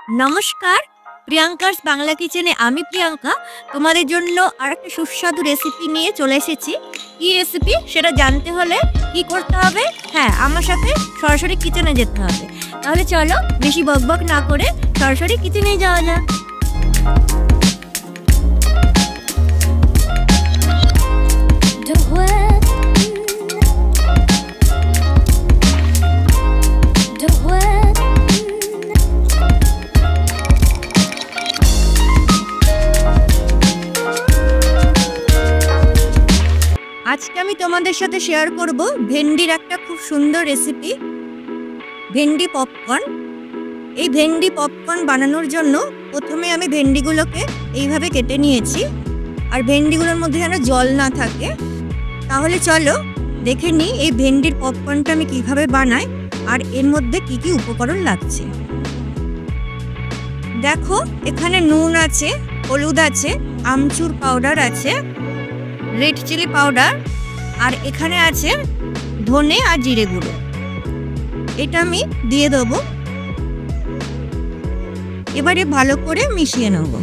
নমস্কার, প্রিয়াঙ্কাস বাংলা কিচেনে আমি প্রিয়াঙ্কা তোমাদের জন্য আরেকটা সুস্বাদু রেসিপি নিয়ে চলে এসেছি। কি রেসিপি সেটা জানতে হলে কি করতে হবে? হ্যাঁ, আমার সাথে সরাসরি কিচেনে যেতে হবে। তাহলে চলো বেশি বকবক না করে সরাসরি কিচেনে যাওয়া যাক। আজকে আমি তোমাদের সাথে শেয়ার করব ভেন্ডির একটা খুব সুন্দর রেসিপি, ভেন্ডি পপকর্ন। এই ভেন্ডি পপকর্ন বানানোর জন্য প্রথমে আমি ভেন্ডিগুলোকে এইভাবে কেটে নিয়েছি, আর ভেন্ডিগুলোর মধ্যে যেন জল না থাকে। তাহলে চলো দেখে নিই এই ভেন্ডির পপকর্নটা আমি কিভাবে বানাই আর এর মধ্যে কি কি উপকরণ লাগছে। দেখো, এখানে নুন আছে, হলুদ আছে, আমচুর পাউডার আছে, রেড চিলি পাউডার, আর এখানে আছে ধনে আর জিরে গুঁড়ো। এটা আমি দিয়ে দেবো। এবারে ভালো করে মিশিয়ে নেব।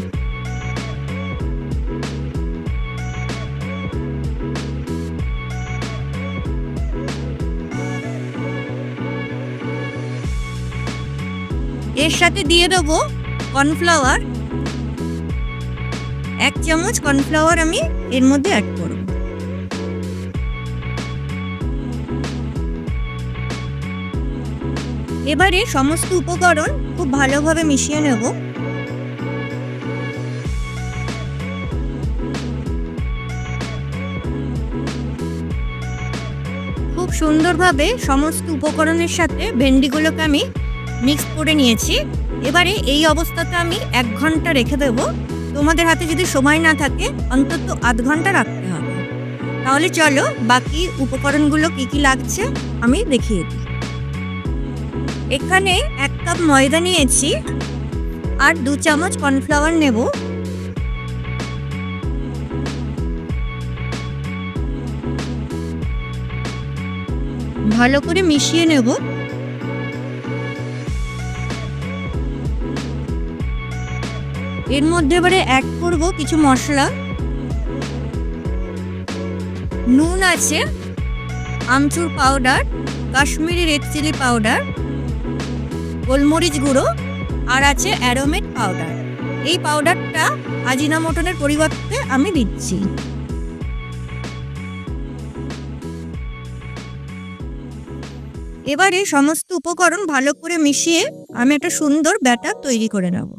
এর সাথে দিয়ে দেবো কর্নফ্লাওয়ার। 1 চামচ কর্নফ্লাওয়ার আমি এর মধ্যে অ্যাড করব। এবারে সমস্ত উপকরণ খুব ভালোভাবে মিশিয়ে নেব। খুব সুন্দরভাবে সমস্ত উপকরণের সাথে ভেন্ডিগুলোকে আমি মিক্স করে নিয়েছি। এবারে এই অবস্থাতে আমি 1 ঘন্টা রেখে দেব। তোমাদের হাতে যদি সময় না থাকে অন্তত আধ ঘন্টা রাখতে হবে। তাহলে চলো বাকি উপকরণগুলো কি কি লাগছে আমি দেখিয়ে দিই। এখানে 1 কাপ ময়দা নিয়েছি আর 2 চামচ কর্নফ্লাওয়ার নেব। ভালো করে মিশিয়ে নেব। এর মধ্যে এবারে অ্যাড করব কিছু মশলা। নুন আছে, amchur powder, Kashmiri red chilli powder, গোলমরিচ গুঁড়ো, আর আছে অ্যারোমেট পাউডার। এই পাউডারটা আজিনামোটোর পরিবর্তে আমি দিচ্ছি। এবারে সমস্ত উপকরণ ভালো করে মিশিয়ে আমি একটা সুন্দর ব্যাটার তৈরি করে নেব।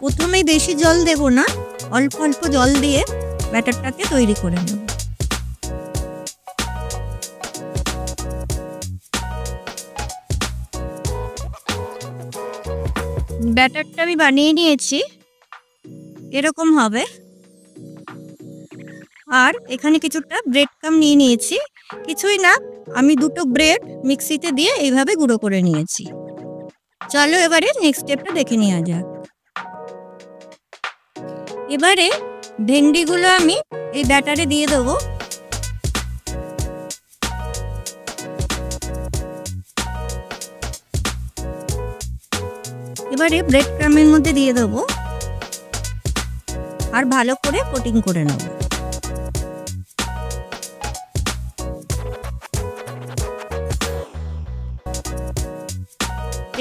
প্রথমেই বেশি জল দেব না, অল্প অল্প জল দিয়ে ব্যাটারটাকে তৈরি করে নেব। ব্যাটারটা আমি বানিয়ে নিয়েছি, এরকম হবে। আর এখানে কিছুটা ব্রেড ক্রাম্ব নিয়ে নিয়েছি। কিছুই না, আমি 2টো ব্রেড মিক্সিতে দিয়ে এইভাবে গুঁড়ো করে নিয়েছি। চলো এবারে নেক্সট স্টেপটা দেখে নেওয়া যাক। এবারে ভেন্ডিগুলো আমি এই ব্যাটারে দিয়ে দেবো। এবারে ব্রেড ক্রাম্বের মধ্যে দিয়ে দেবো আর ভালো করে কোটিং করে নেব।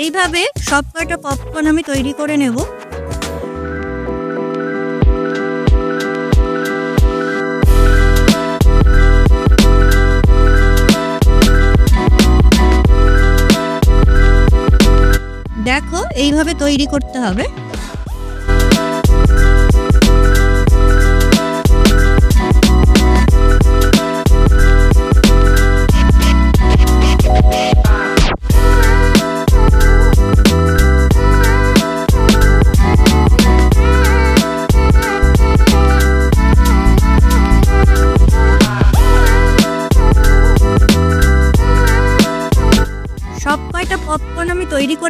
এইভাবে সব কয়টা পপকর্ন আমি তৈরি করে নেব। দেখো, এইভাবে তৈরি করতে হবে।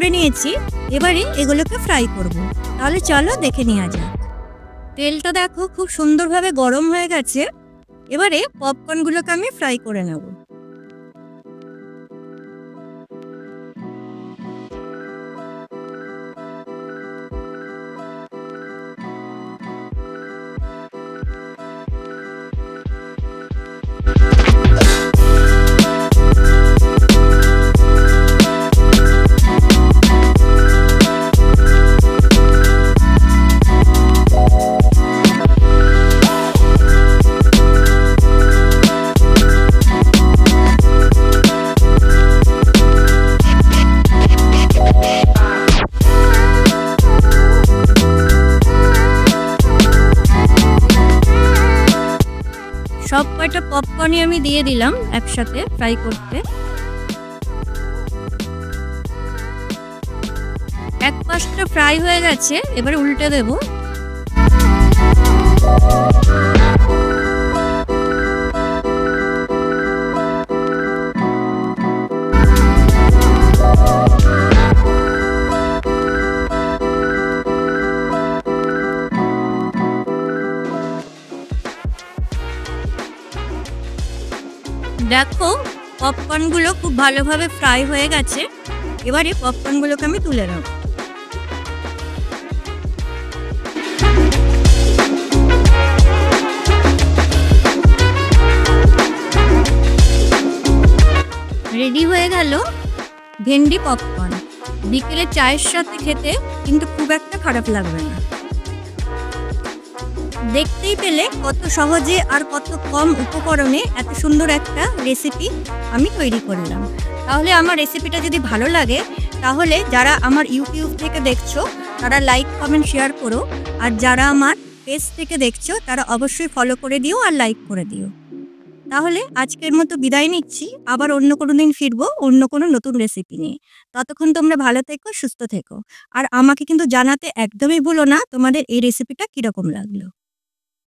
করে নিয়েছি। এবারে এগুলোকে ফ্রাই করব। তাহলে চলো দেখে নেওয়া যাক। তেলটা দেখো খুব সুন্দরভাবে গরম হয়ে গেছে। এবারে পপকর্নগুলোকে আমি ফ্রাই করে নেব। সব কয়টা পপকর্নই আমি দিয়ে দিলাম একসাথে ফ্রাই করতে। এক পাশটা ফ্রাই হয়ে গেছে, এবারে উল্টে দেব। দেখো পপকর্নগুলো খুব ভালোভাবে ফ্রাই হয়ে গেছে। এবারে পপকর্নগুলোকে আমি তুলে নেব। রেডি হয়ে গেল ভেন্ডি পপকর্ন। বিকেলে চায়ের সাথে খেতে কিন্তু খুব একটা খারাপ লাগবে না। দেখতেই পেলে কত সহজে আর কত কম উপকরণে এত সুন্দর একটা রেসিপি আমি তৈরি করলাম। তাহলে আমার রেসিপিটা যদি ভালো লাগে তাহলে যারা আমার ইউটিউব থেকে দেখছো তারা লাইক কমেন্ট শেয়ার করো, আর যারা আমার পেজ থেকে দেখছো তারা অবশ্যই ফলো করে দিও আর লাইক করে দিও। তাহলে আজকের মতো বিদায় নিচ্ছি, আবার অন্য কোনো দিন ফিরবো অন্য কোনো নতুন রেসিপি নিয়ে। ততক্ষণ তোমরা ভালো থেকো, সুস্থ থেকো, আর আমাকে কিন্তু জানাতে একদমই ভুলো না তোমাদের এই রেসিপিটা কীরকম লাগলো।